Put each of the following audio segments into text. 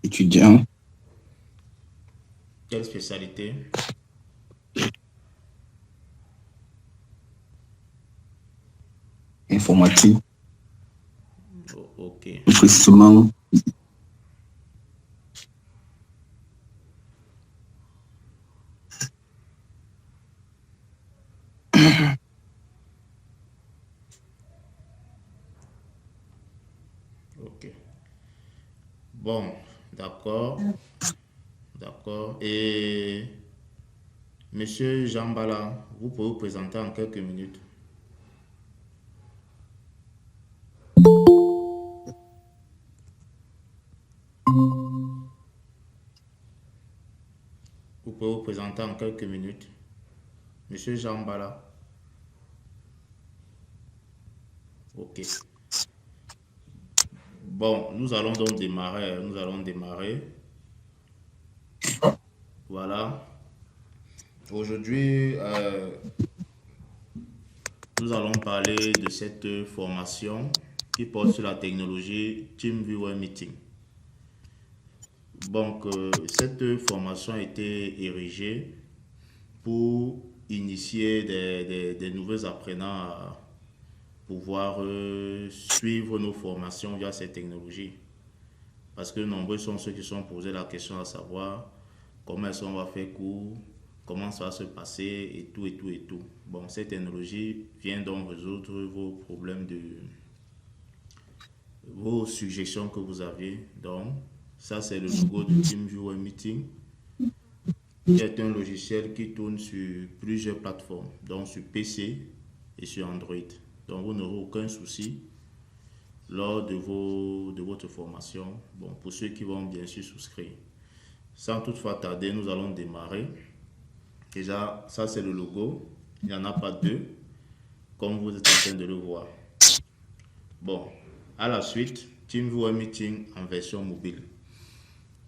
étudiant, Quelle spécialité? informatique, Ok, plus précisément, ok. Bon, d'accord, d'accord. Et Monsieur Jean Bala, vous pouvez vous présenter en quelques minutes. Vous pouvez vous présenter en quelques minutes. Monsieur Jean Bala. Ok. Bon, nous allons donc démarrer. Nous allons démarrer. Voilà. Aujourd'hui, nous allons parler de cette formation qui porte sur la technologie TeamViewer Meeting. Donc, cette formation a été érigée pour initier des nouveaux apprenants à pouvoir suivre nos formations via cette technologie. Parce que nombreux sont ceux qui sont posés la question à savoir comment est-ce qu'on va faire cours, comment ça va se passer et tout et tout et tout. Bon, cette technologie vient donc résoudre vos problèmes vos suggestions que vous avez. Donc, ça c'est le logo de TeamViewer Meeting, qui est un logiciel qui tourne sur plusieurs plateformes, donc sur PC et sur Android. Donc, vous n'aurez aucun souci lors de votre formation. Bon, pour ceux qui vont bien sûr souscrire. Sans toutefois tarder, nous allons démarrer. Déjà, ça c'est le logo. Il n'y en a pas deux, comme vous êtes en train de le voir. Bon, à la suite, TeamViewer Meeting en version mobile.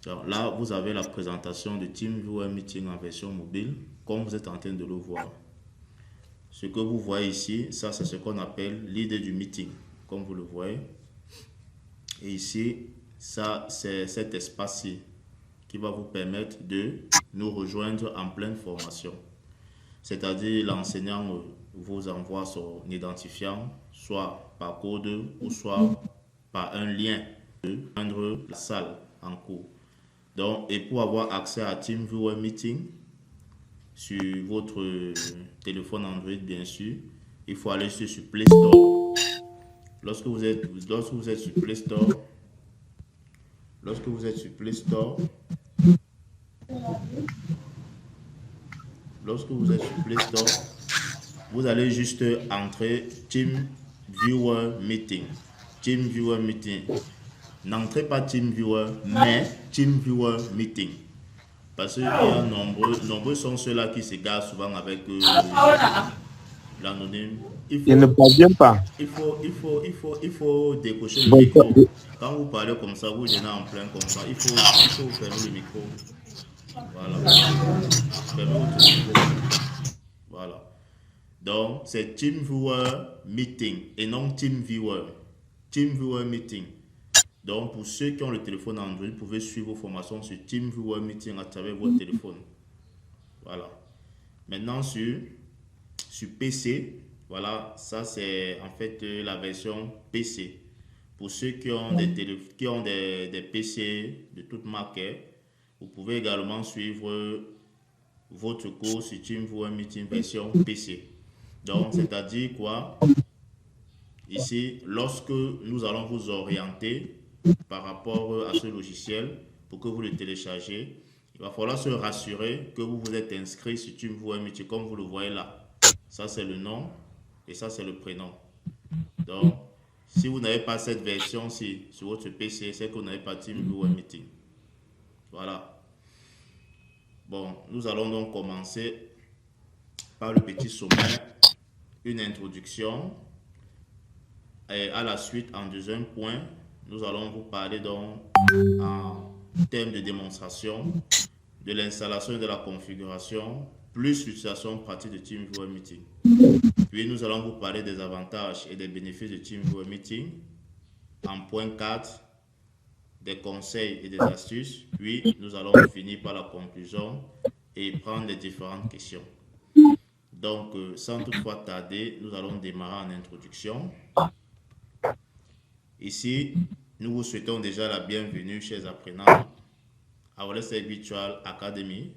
Alors là, vous avez la présentation de TeamViewer Meeting en version mobile, comme vous êtes en train de le voir. Ce que vous voyez ici, ça c'est ce qu'on appelle l'idée du meeting, comme vous le voyez. Et ici, ça c'est cet espace-ci qui va vous permettre de nous rejoindre en pleine formation. C'est-à-dire l'enseignant vous envoie son identifiant, soit par code ou soit par un lien de joindre la salle en cours. Donc, et pour avoir accès à TeamViewer Meeting sur votre téléphone Android, bien sûr, il faut aller sur Play Store. Lorsque vous êtes sur Play Store, lorsque vous êtes sur Play Store, lorsque vous êtes sur Play Store, vous allez juste entrer TeamViewer Meeting. TeamViewer Meeting. N'entrez pas TeamViewer, mais TeamViewer Meeting. Parce qu'il y a nombreux sont ceux-là qui s'égarent souvent avec l'anonyme. Il ne parvient pas. Il faut décocher le Bon, micro. Quand vous parlez comme ça, vous gênez en plein comme ça. Il faut fermer le micro. Voilà. Fermez votre micro. Voilà. Donc, c'est TeamViewer Meeting et non TeamViewer. TeamViewer Meeting. Donc, pour ceux qui ont le téléphone Android, vous pouvez suivre vos formations sur TeamViewer Meeting à travers votre téléphone. Voilà. Maintenant, sur PC, voilà, ça c'est en fait la version PC. Pour ceux qui ont des PC de toute marque, vous pouvez également suivre votre cours sur TeamViewer Meeting version PC. Donc, c'est-à-dire quoi? Ici, lorsque nous allons vous orienter par rapport à ce logiciel pour que vous le téléchargez, il va falloir se rassurer que vous vous êtes inscrit sur TeamViewer Meeting comme vous le voyez là. Ça, c'est le nom et ça, c'est le prénom. Donc, si vous n'avez pas cette version-ci sur votre PC, c'est que vous n'avez pas TeamViewer Meeting. Voilà. Bon, nous allons donc commencer par le petit sommaire, une introduction. Et à la suite, en deuxième point, nous allons vous parler donc en termes de démonstration de l'installation et de la configuration, plus l'utilisation pratique de TeamViewer Meeting. Puis nous allons vous parler des avantages et des bénéfices de TeamViewer Meeting. En point 4, des conseils et des astuces, puis nous allons finir par la conclusion et prendre les différentes questions. Donc, sans toutefois tarder, nous allons démarrer en introduction. Ici, nous vous souhaitons déjà la bienvenue, chers apprenants, à Wellstar Virtual Academy.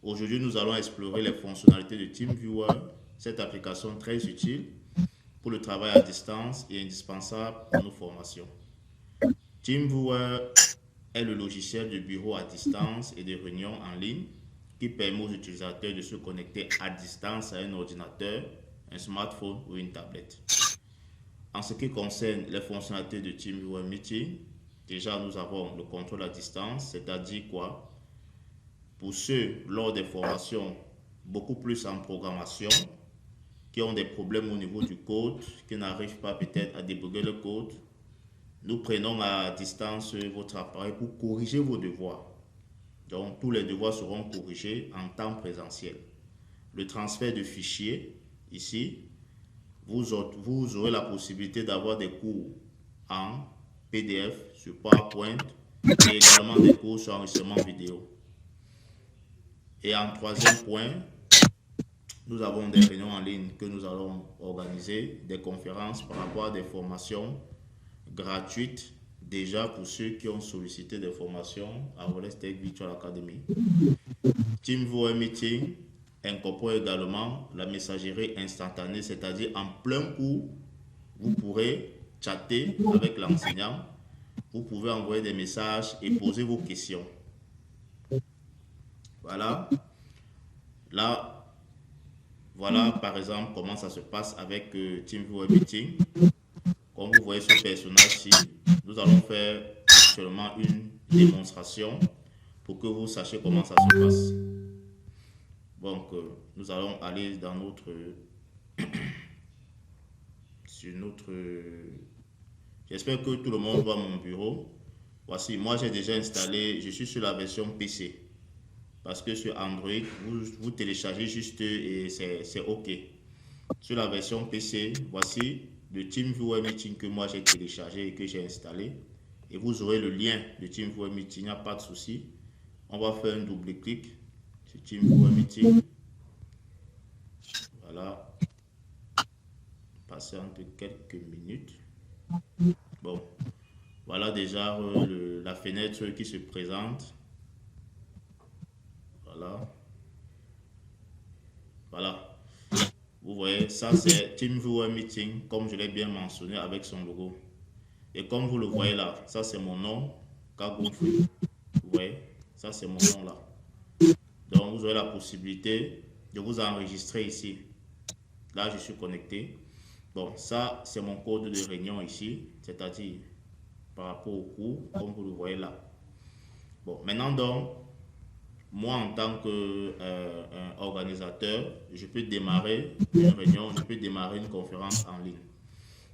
Aujourd'hui, nous allons explorer les fonctionnalités de TeamViewer, cette application très utile pour le travail à distance et indispensable pour nos formations. TeamViewer est le logiciel de bureau à distance et de réunion en ligne qui permet aux utilisateurs de se connecter à distance à un ordinateur, un smartphone ou une tablette. En ce qui concerne les fonctionnalités de TeamViewer Meeting, déjà nous avons le contrôle à distance, c'est-à-dire quoi? Pour ceux lors des formations beaucoup plus en programmation, qui ont des problèmes au niveau du code, qui n'arrivent pas peut-être à débugger le code, nous prenons à distance votre appareil pour corriger vos devoirs. Donc, tous les devoirs seront corrigés en temps présentiel. Le transfert de fichiers, ici, vous aurez la possibilité d'avoir des cours en PDF sur PowerPoint et également des cours sur enregistrement vidéo. Et en troisième point, nous avons des réunions en ligne que nous allons organiser, des conférences par rapport à des formations gratuites déjà pour ceux qui ont sollicité des formations à Wellstar Virtual Academy. TeamViewer Meeting incorpore également la messagerie instantanée, c'est-à-dire en plein cours, vous pourrez chatter avec l'enseignant, vous pouvez envoyer des messages et poser vos questions. Voilà. Là, voilà par exemple comment ça se passe avec TeamViewer Meeting. Comme vous voyez ce personnage-ci, nous allons faire actuellement une démonstration pour que vous sachiez comment ça se passe. Donc, nous allons aller dans notre... sur notre... J'espère que tout le monde voit mon bureau. Voici, moi j'ai déjà installé, je suis sur la version PC. Parce que sur Android, vous téléchargez juste et c'est OK. Sur la version PC, voici le TeamViewer Meeting que moi j'ai téléchargé et que j'ai installé. Et vous aurez le lien de TeamViewer Meeting, il n'y a pas de souci. On va faire un double-clic sur TeamViewer Meeting. Voilà. Patiente quelques minutes. Bon. Voilà déjà la fenêtre qui se présente. Voilà. Voilà. Vous voyez, ça c'est TeamViewer Meeting, comme je l'ai bien mentionné avec son logo. Et comme vous le voyez là, ça c'est mon nom, Kago Free. Vous voyez, ça c'est mon nom là. Donc vous aurez la possibilité de vous enregistrer ici. Là je suis connecté. Bon, ça c'est mon code de réunion ici, c'est-à-dire par rapport au cours, comme vous le voyez là. Bon, maintenant donc, moi en tant qu'organisateur, je peux démarrer une réunion, je peux démarrer une conférence en ligne.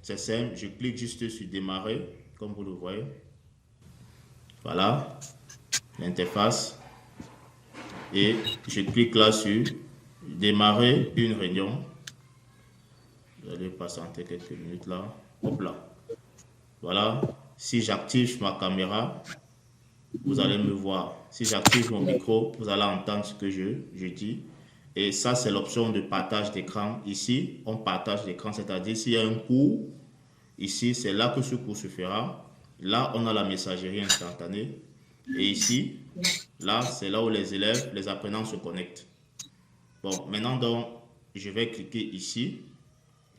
C'est simple, je clique juste sur démarrer, comme vous le voyez. Voilà, l'interface. Et je clique là sur démarrer une réunion. Vous allez patienter quelques minutes là. Hop là. Voilà. Si j'active ma caméra, vous allez me voir. Si j'active mon micro, vous allez entendre ce que je dis. Et ça, c'est l'option de partage d'écran. Ici, on partage l'écran, c'est-à-dire s'il y a un cours, ici, c'est là que ce cours se fera. Là, on a la messagerie instantanée. Et ici, là, c'est là où les élèves, les apprenants se connectent. Bon, maintenant, donc, je vais cliquer ici,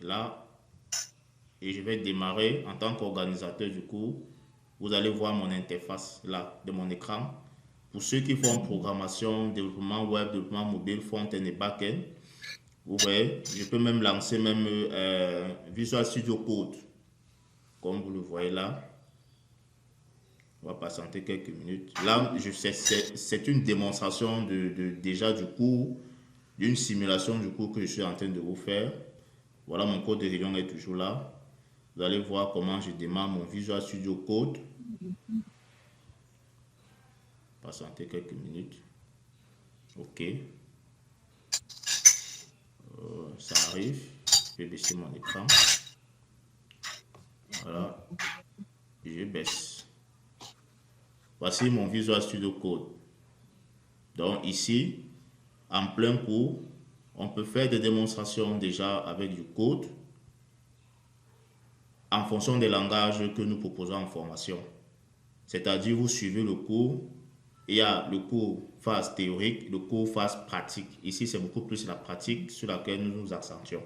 là, et je vais démarrer en tant qu'organisateur du cours. Vous allez voir mon interface là, de mon écran. Pour ceux qui font programmation, développement web, développement mobile, front-end et back-end, vous voyez, je peux même lancer même Visual Studio Code. Comme vous le voyez là. On va patienter quelques minutes. Là, c'est une démonstration déjà du cours, d'une simulation du cours que je suis en train de vous faire. Voilà, mon code de réunion est toujours là. Vous allez voir comment je démarre mon Visual Studio Code. Patienter quelques minutes. OK. Ça arrive. Je vais baisser mon écran. Voilà. Je baisse. Voici mon Visual Studio Code. Donc ici, en plein cours, on peut faire des démonstrations déjà avec du code en fonction des langages que nous proposons en formation. C'est-à-dire, vous suivez le cours, il y a le cours phase théorique, le cours phase pratique. Ici, c'est beaucoup plus la pratique sur laquelle nous nous accentuons.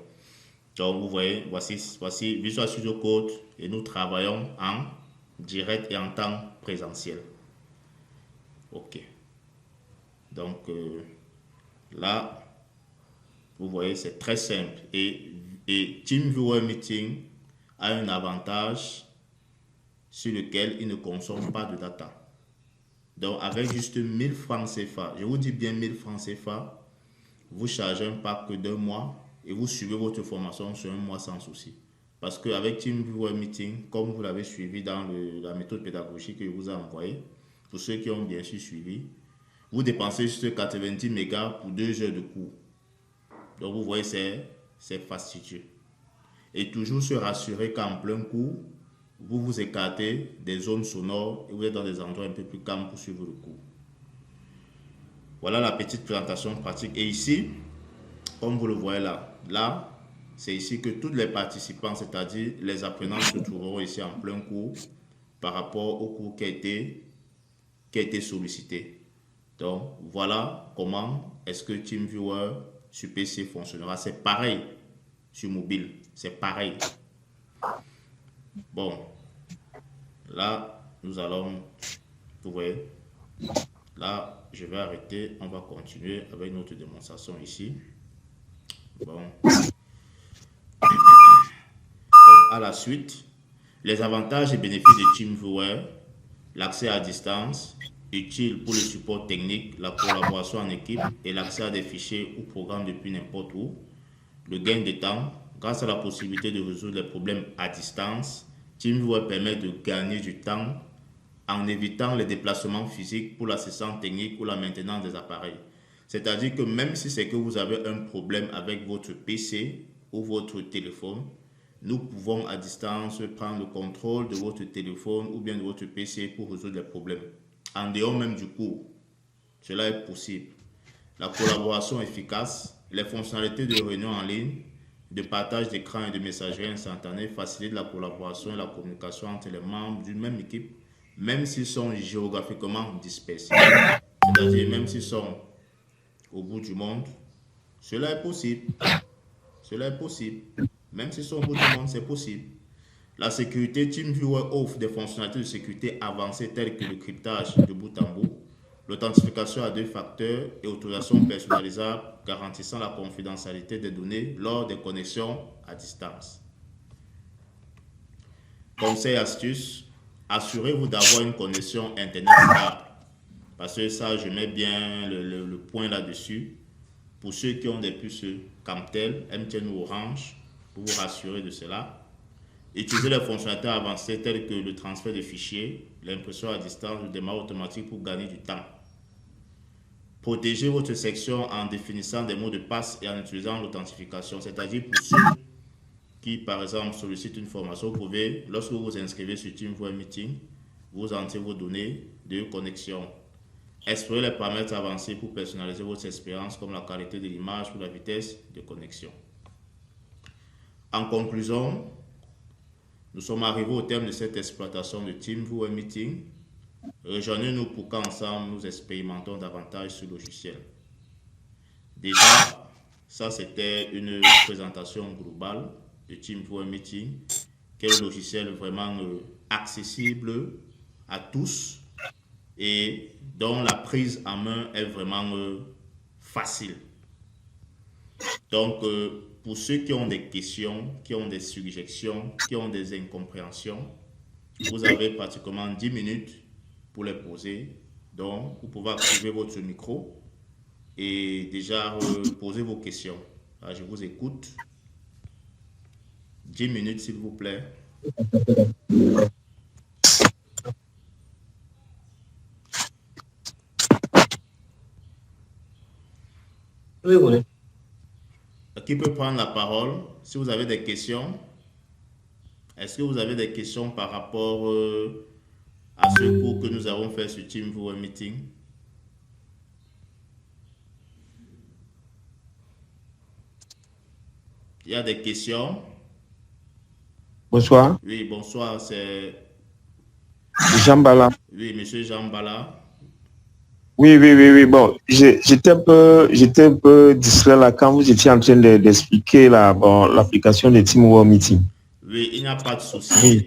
Donc, vous voyez, voici Visual Studio Code et nous travaillons en direct et en temps présentiel. OK. Donc, là, vous voyez, c'est très simple. Et TeamViewer Meeting a un avantage sur lequel il ne consomme pas de data. Donc, avec juste 1000 francs CFA, je vous dis bien 1000 francs CFA, vous chargez un pack d'un mois et vous suivez votre formation sur un mois sans souci. Parce qu'avec TeamViewer Meeting, comme vous l'avez suivi dans la méthode pédagogique que je vous ai envoyée, pour ceux qui ont bien sûr suivi, vous dépensez juste 90 mégas pour 2 heures de cours. Donc, vous voyez, c'est fastidieux. Et toujours se rassurer qu'en plein cours, vous vous écartez des zones sonores et vous êtes dans des endroits un peu plus calmes pour suivre le cours. Voilà la petite présentation pratique. Et ici, comme vous le voyez là, c'est ici que tous les participants, c'est-à-dire les apprenants, se trouveront ici en plein cours par rapport au cours qui a été sollicité. Donc, voilà comment est-ce que TeamViewer sur PC fonctionnera. C'est pareil sur mobile, c'est pareil. Bon, là, nous allons, vous voyez, là, je vais arrêter, on va continuer avec notre démonstration ici. Bon. Donc, à la suite, les avantages et bénéfices de TeamViewer, l'accès à distance, utile pour le support technique, la collaboration en équipe et l'accès à des fichiers ou programmes depuis n'importe où, le gain de temps, grâce à la possibilité de résoudre les problèmes à distance, TeamViewer permet de gagner du temps en évitant les déplacements physiques pour l'assistance technique ou la maintenance des appareils. C'est-à-dire que même si c'est que vous avez un problème avec votre PC ou votre téléphone, nous pouvons à distance prendre le contrôle de votre téléphone ou bien de votre PC pour résoudre les problèmes. En dehors même du cours, cela est possible. La collaboration efficace, les fonctionnalités de réunion en ligne, de partage d'écran et de messagerie instantanée facilitent la collaboration et la communication entre les membres d'une même équipe, même s'ils sont géographiquement dispersés. C'est-à-dire même s'ils sont au bout du monde, cela est possible. Cela est possible. Même s'ils sont au bout du monde, c'est possible. La sécurité, TeamViewer offre des fonctionnalités de sécurité avancées telles que le cryptage de bout en bout, l'authentification à 2 facteurs et autorisation personnalisable garantissant la confidentialité des données lors des connexions à distance. Conseil astuce, assurez-vous d'avoir une connexion Internet stable. Parce que ça, je mets bien le point là-dessus. Pour ceux qui ont des puces Camtel, MTN ou Orange, pour vous rassurer de cela. Utilisez les fonctionnalités avancées telles que le transfert de fichiers, l'impression à distance, le démarrage automatique pour gagner du temps. Protégez votre section en définissant des mots de passe et en utilisant l'authentification. C'est-à-dire pour ceux qui, par exemple, sollicitent une formation, vous pouvez, lorsque vous vous inscrivez sur TeamViewer Meeting, vous entrez vos données de connexion. Explorez les paramètres avancés pour personnaliser votre expérience comme la qualité de l'image ou la vitesse de connexion. En conclusion, nous sommes arrivés au terme de cette exploitation de TeamViewer Meeting. Rejoignez-nous pour qu'ensemble nous expérimentons davantage ce logiciel. Déjà, ça c'était une présentation globale de TeamViewer Meeting, qui est un logiciel vraiment accessible à tous et dont la prise en main est vraiment facile. Donc, pour ceux qui ont des questions, qui ont des suggestions, qui ont des incompréhensions, vous avez pratiquement 10 minutes pour les poser. Donc, vous pouvez activer votre micro et déjà poser vos questions. Là, je vous écoute. 10 minutes, s'il vous plaît. Oui, oui. Qui peut prendre la parole si vous avez des questions? Est-ce que vous avez des questions par rapport à ce cours que nous avons fait sur TeamViewer Meeting? Il y a des questions? Bonsoir. Oui, bonsoir, c'est... Jean Bala. Oui, monsieur Jean Bala. Oui. Bon, j'étais un peu distrait là quand vous étiez en train d'expliquer l'application de TeamViewer Meeting. Oui, il n'y a pas de souci. Oui.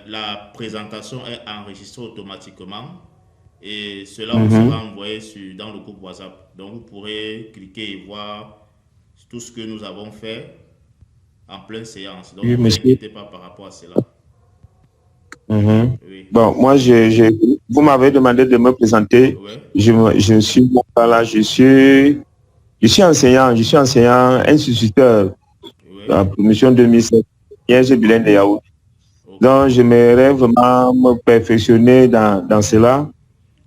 La présentation est enregistrée automatiquement et cela vous sera envoyé dans le groupe WhatsApp. Donc, vous pourrez cliquer et voir tout ce que nous avons fait en pleine séance. Donc, Oui, ne vous monsieur. inquiétez pas par rapport à cela. Oui. Bon, moi, vous m'avez demandé de me présenter. Ouais. Je suis là, je suis enseignant, instituteur Ouais. la promotion 2007, j'ai bilingue de Yaoundé. Ok. Donc, j'aimerais vraiment me perfectionner dans cela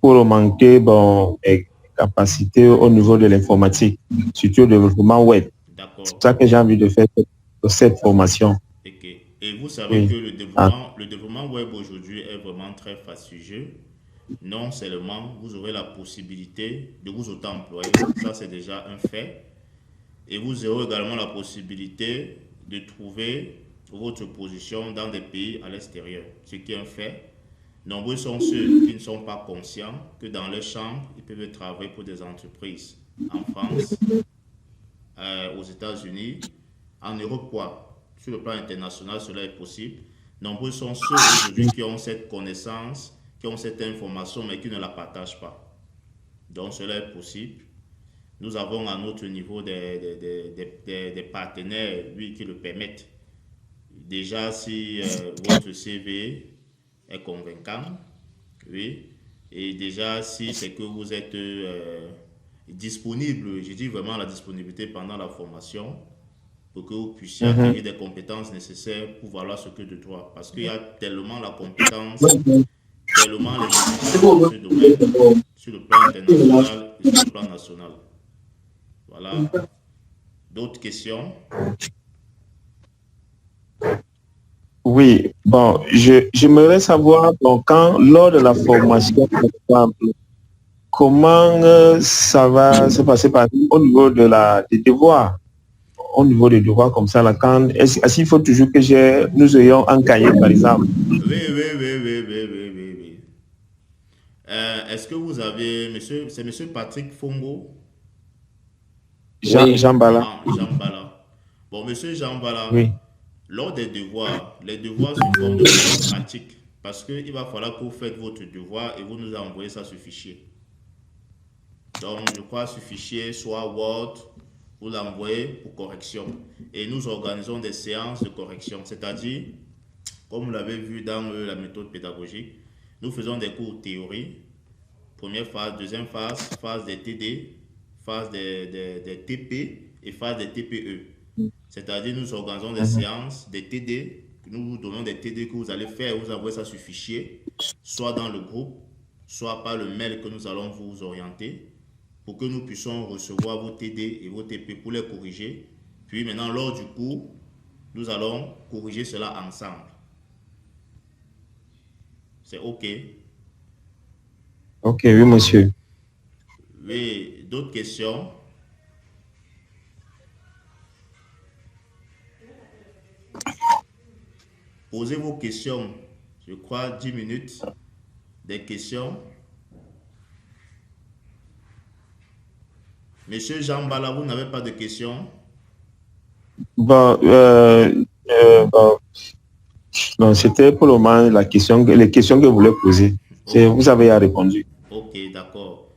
pour augmenter mes capacités au niveau de l'informatique, surtout le développement web. D'accord. C'est ça que j'ai envie de faire cette formation. Ok. Et vous savez Oui. que le développement web aujourd'hui est vraiment très fastidieux. Non seulement vous aurez la possibilité de vous auto-employer, ça c'est déjà un fait, et vous aurez également la possibilité de trouver votre position dans des pays à l'extérieur, ce qui est un fait. Nombreux sont ceux qui ne sont pas conscients que dans leur chambre, ils peuvent travailler pour des entreprises en France, aux États-Unis, en Europe, quoi. Sur le plan international, cela est possible. Nombreux sont ceux aujourd'hui qui ont cette connaissance, qui ont cette information, mais qui ne la partagent pas. Donc, cela est possible. Nous avons à notre niveau des partenaires, oui, qui le permettent. Déjà, si votre CV est convaincant, oui, et déjà, si c'est que vous êtes disponible, je dis vraiment la disponibilité pendant la formation, pour que vous puissiez acquérir des compétences nécessaires pour valoir ce que de toi. Parce qu'il y a tellement la compétence, tellement les exigences dans ce domaine, sur le plan international et sur le plan national. Voilà. D'autres questions? Oui, bon, j'aimerais savoir, lors de la formation, par exemple, comment ça va se passer au niveau des devoirs? Au niveau des devoirs comme ça, là, est-ce qu'il faut toujours que nous ayons un cahier, par exemple? Oui. Est-ce que vous avez, c'est monsieur Patrick Fongo? Jean Bala. Ah, Jean Bala. Bon, monsieur Jean Bala, Oui. lors des devoirs, les devoirs sous forme de devoirs pratiques, parce qu'il va falloir que vous faites votre devoir et vous nous envoyez ça sur fichier. Donc, je crois sur fichier, soit Word, vous l'envoyez pour correction. Et nous organisons des séances de correction, c'est-à-dire, comme vous l'avez vu dans la méthode pédagogique, nous faisons des cours théorie, première phase, deuxième phase, phase des TD, phase des TP et phase des TPE. C'est-à-dire, nous organisons des séances, des TD, nous vous donnons des TD que vous allez faire, vous envoyez ça sur fichier, soit dans le groupe, soit par le mail que nous allons vous orienter, pour que nous puissions recevoir vos TD et vos TP pour les corriger. Puis maintenant, lors du cours, nous allons corriger cela ensemble. C'est OK? OK, oui, monsieur. Oui, d'autres questions? Posez vos questions. Je crois 10 minutes. Des questions? Monsieur Jean Bala, vous n'avez pas de questions? Bon, c'était pour le moment les questions que vous voulez poser. Vous avez répondu. Ok, d'accord.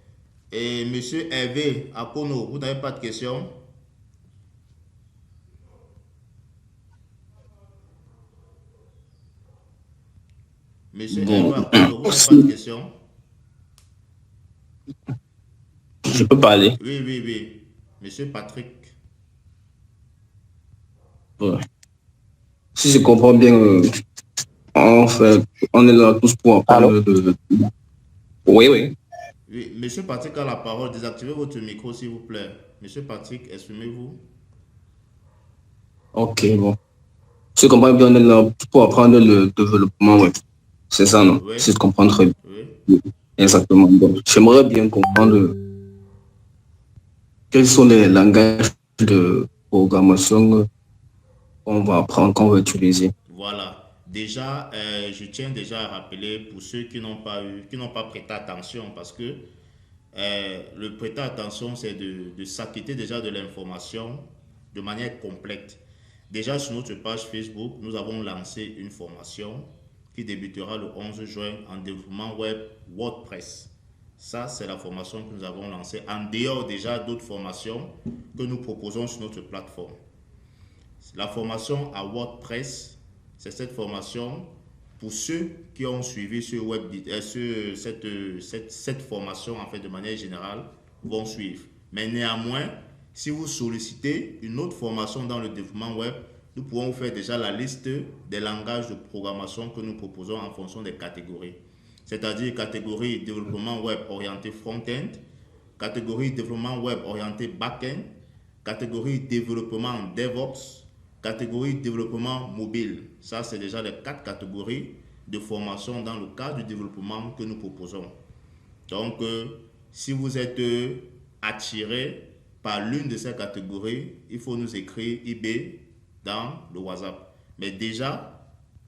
Et monsieur Hervé Akono, vous n'avez pas de questions? Monsieur Hervé Akono, vous n'avez pas de questions? Je peux parler. Oui. Monsieur Patrick. Ouais. Si je comprends bien, on est là tous pour apprendre de... Oui. Oui, monsieur Patrick a la parole. Désactivez votre micro, s'il vous plaît. Monsieur Patrick, exprimez-vous. Ok, bon. Si je comprends bien, on est là pour apprendre le développement web. C'est ça, non? Oui. Si je comprends très bien. Oui. Exactement. Donc, j'aimerais bien comprendre quels sont les langages de programmation qu'on va apprendre, qu'on va utiliser. Voilà. Déjà, je tiens déjà à rappeler pour ceux qui n'ont pas eu, qui n'ont pas prêté attention, parce que le prêter attention, c'est de s'acquitter déjà de l'information de manière complète. Déjà, sur notre page Facebook, nous avons lancé une formation qui débutera le 11 juin en développement web WordPress. Ça, c'est la formation que nous avons lancée en dehors déjà d'autres formations que nous proposons sur notre plateforme. La formation à WordPress, c'est cette formation pour ceux qui ont suivi cette formation en fait de manière générale vont suivre. Mais néanmoins, si vous sollicitez une autre formation dans le développement web, nous pouvons vous faire déjà la liste des langages de programmation que nous proposons en fonction des catégories. C'est-à-dire catégorie développement web orienté front-end, catégorie développement web orienté back-end, catégorie développement DevOps, catégorie développement mobile. Ça, c'est déjà les 4 catégories de formation dans le cadre du développement que nous proposons. Donc, si vous êtes attiré par l'une de ces catégories, il faut nous écrire IB dans le WhatsApp. Mais déjà,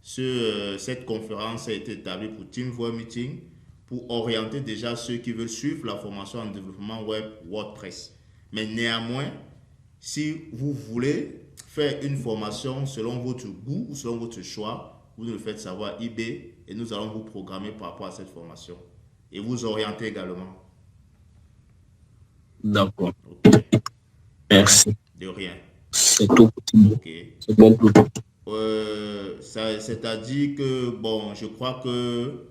cette conférence a été établie pour Teamviewer Meeting pour orienter déjà ceux qui veulent suivre la formation en développement web WordPress. Mais néanmoins, si vous voulez faire une formation selon votre goût ou selon votre choix, vous nous le faites savoir IB et nous allons vous programmer par rapport à cette formation et vous orienter également. D'accord. Okay. Merci. De rien. C'est tout. Okay. C'est bon pour tout. C'est-à-dire que, bon, je crois que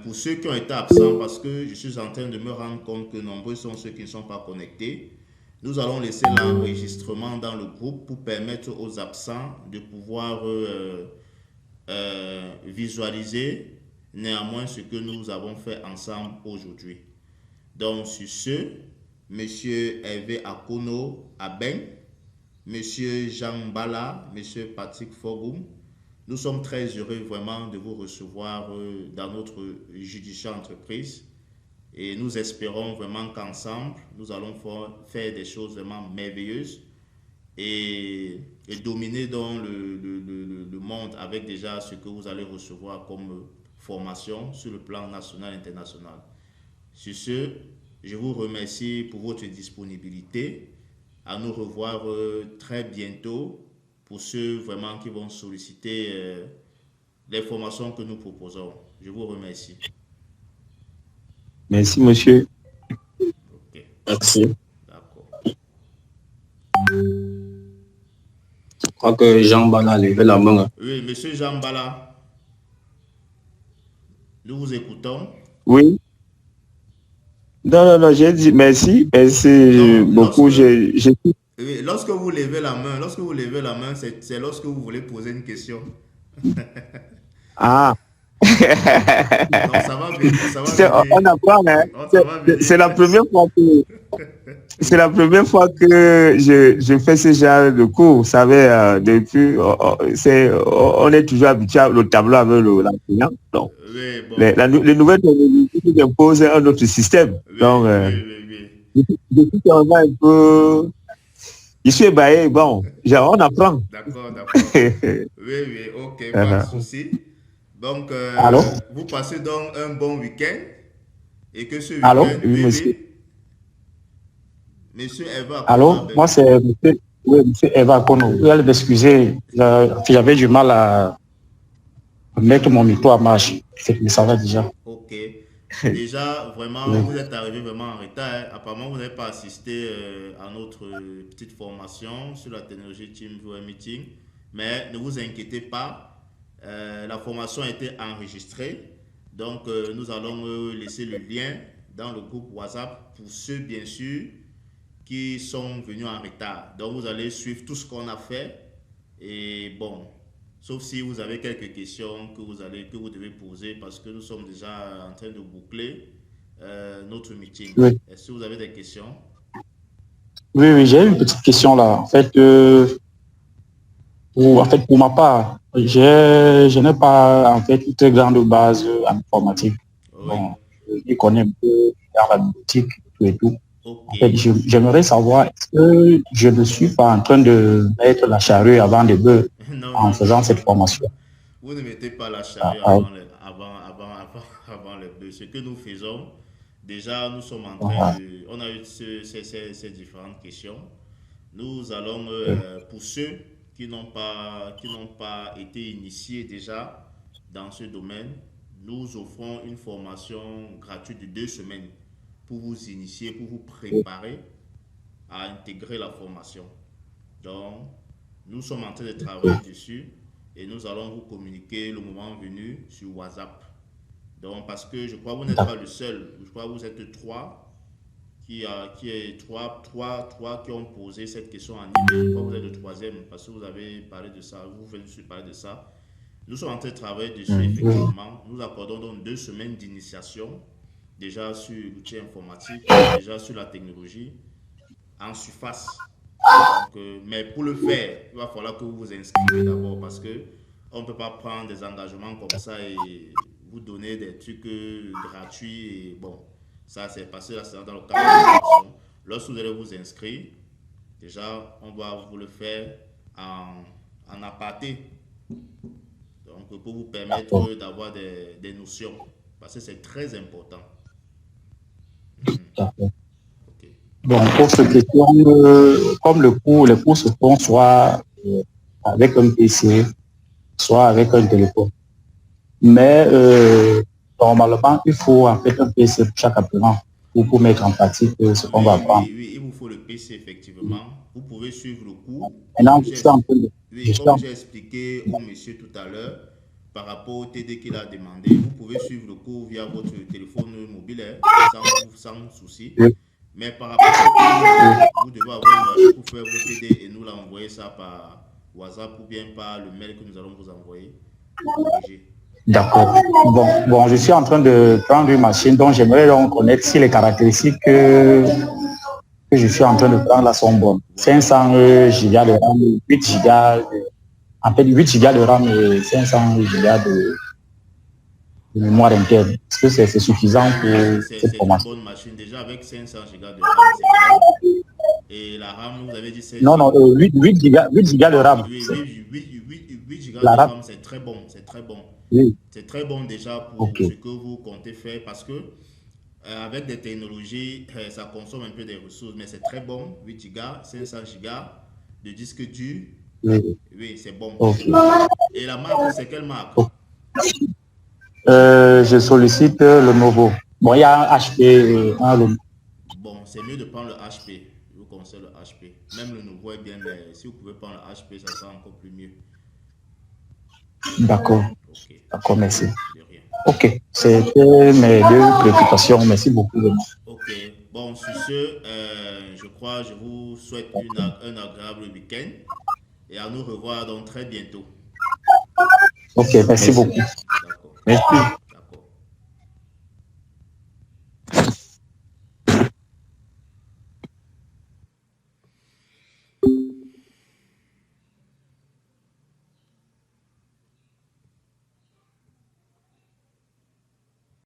pour ceux qui ont été absents, parce que je suis en train de me rendre compte que nombreux sont ceux qui ne sont pas connectés, nous allons laisser l'enregistrement dans le groupe pour permettre aux absents de pouvoir visualiser néanmoins ce que nous avons fait ensemble aujourd'hui. Donc, sur ce, M. Hervé Akono Aben, M. Jean Bala, M. Patrick Fogoum, nous sommes très heureux vraiment de vous recevoir dans notre judiciaire entreprise. Et nous espérons vraiment qu'ensemble, nous allons faire des choses vraiment merveilleuses et dominer dans le monde avec déjà ce que vous allez recevoir comme formation sur le plan national et international. Sur ce, je vous remercie pour votre disponibilité. À nous revoir très bientôt pour ceux vraiment qui vont solliciter les formations que nous proposons. Je vous remercie. Merci, monsieur. Okay. Merci. D'accord. Je crois que Jean Bala a levé la main. Oui, monsieur Jean Bala, nous vous écoutons. Oui. Non, j'ai dit merci beaucoup. Oui, lorsque vous levez la main, c'est lorsque vous voulez poser une question. Ah. Donc, ça va venir. On apprend, hein. C'est la première fois que je fais ce genre de cours. Vous savez, depuis, on est toujours habitué au tableau avec l'enseignant. Donc, oui, bon. les nouvelles technologies nous imposent un autre système. Oui, donc, oui. Je suis vraiment un peu... Je suis ébahi. Bon, on apprend. D'accord. Oui, ok, pas de souci. Donc, vous passez donc un bon week-end et que ce week-end... Allô? Oui, monsieur. Monsieur Eva. Allô? Moi, c'est monsieur Eva Kono. Vous allez m'excuser, j'avais du mal à mettre mon micro à marche. Mais ça va déjà. Ok. Déjà, vraiment, vous êtes arrivé vraiment en retard. Apparemment, vous n'avez pas assisté à notre petite formation sur la technologie Teamviewer Meeting. Mais ne vous inquiétez pas. La formation a été enregistrée, donc nous allons laisser le lien dans le groupe WhatsApp pour ceux bien sûr qui sont venus en retard. Donc vous allez suivre tout ce qu'on a fait et bon, sauf si vous avez quelques questions que vous devez poser parce que nous sommes déjà en train de boucler notre meeting. Oui. Est-ce que vous avez des questions? Oui, j'ai une petite question là. En fait, En fait, pour ma part, je n'ai pas en fait une très grande base en informatique. Oui. Bon, je connais un peu dans la boutique tout et tout. Ok. En fait, j'aimerais savoir, est-ce que je ne suis pas en train de mettre la charrue avant les bœufs Non, en non, non, faisant non, cette non, non. formation? Vous ne mettez pas la Ah, charrue ah, avant les bœufs. Ce que nous faisons, déjà, nous sommes en train ah, de... On a eu ces différentes questions. Nous allons, oui, pour ceux qui n'ont pas été initiés déjà dans ce domaine, nous offrons une formation gratuite de 2 semaines pour vous initier, pour vous oui, préparer à intégrer la formation. Donc, nous sommes en train de travailler dessus et nous allons vous communiquer le moment venu sur WhatsApp. Donc, parce que je crois que vous n'êtes pas d'accord, le seul, je crois que vous êtes trois qui ont posé cette question en email. Je crois que vous êtes le troisième parce que vous avez parlé de ça, vous venez de parler de ça. Nous sommes en train de travailler dessus, oui, effectivement. Nous accordons donc 2 semaines d'initiation, déjà sur l'outil informatique, déjà sur la technologie, en surface. Donc, mais pour le faire, il va falloir que vous vous inscrivez d'abord parce que on ne peut pas prendre des engagements comme ça et vous donner des trucs gratuits. Et bon, ça c'est passé là, c'est dans le cadre de la formation. Lorsque vous allez vous inscrire, déjà, on va vous le faire en aparté. Donc, pour vous d'accord, permettre d'avoir des notions. Parce que c'est très important. Mhm. d'accord. Ok. Bon, pour cette question, comme les cours se font soit avec un PC, soit avec un téléphone. Mais normalement, il faut en fait un PC pour chaque apprenant pour mettre en pratique ce qu'on va Oui, apprendre. oui, oui, il vous faut le PC, effectivement. Vous pouvez suivre le cours, Maintenant, je suis en train de, je oui, suis comme en- j'ai expliqué au monsieur tout à l'heure, par rapport au TD qu'il a demandé, vous pouvez suivre le cours via votre téléphone mobile, hein, sans souci. je- Mais par rapport au TD, vous devez avoir une machine pour faire vos TD et nous l'envoyer ça par WhatsApp ou bien par le mail que nous allons vous envoyer pour corriger. d'accord. Bon, je suis en train de prendre une machine dont j'aimerais donc connaître si les caractéristiques que je suis en train de prendre là sont bonnes. Voilà. 500 gigas de RAM, 8 gigas, en fait 8 gigas de RAM et 500 gigas de mémoire interne. Est-ce que c'est suffisant Oui, pour cette c'est une formation? bonne machine. Déjà avec 500 gigas de RAM, c'est bon. Et la RAM, vous avez dit 16 Non, non, gigas. 8 gigas de RAM. Oui, 8 gigas La de RAM, RAM, c'est très bon, c'est très bon. oui, C'est très bon déjà ok. pour ce que vous comptez faire parce que avec des technologies, ça consomme un peu des ressources, mais c'est très bon. 8 gigas, 500 gigas de disque dur, Oui, oui, c'est bon, c'est bon. ok. Et la marque, c'est quelle marque? Je sollicite le nouveau. Bon, il y a un HP, un Lenovo. Bon, c'est mieux de prendre le HP. Je vous conseille le HP. Même le nouveau est bien, mais si vous pouvez prendre le HP, ça sera encore plus mieux. D'accord, Ok, d'accord, merci. de rien. Ok, c'était mes deux préoccupations. Merci beaucoup. Ok, bon, sur ce, je crois, je vous souhaite un agréable week-end et à nous revoir donc très bientôt. Ok, merci beaucoup. D'accord. Merci.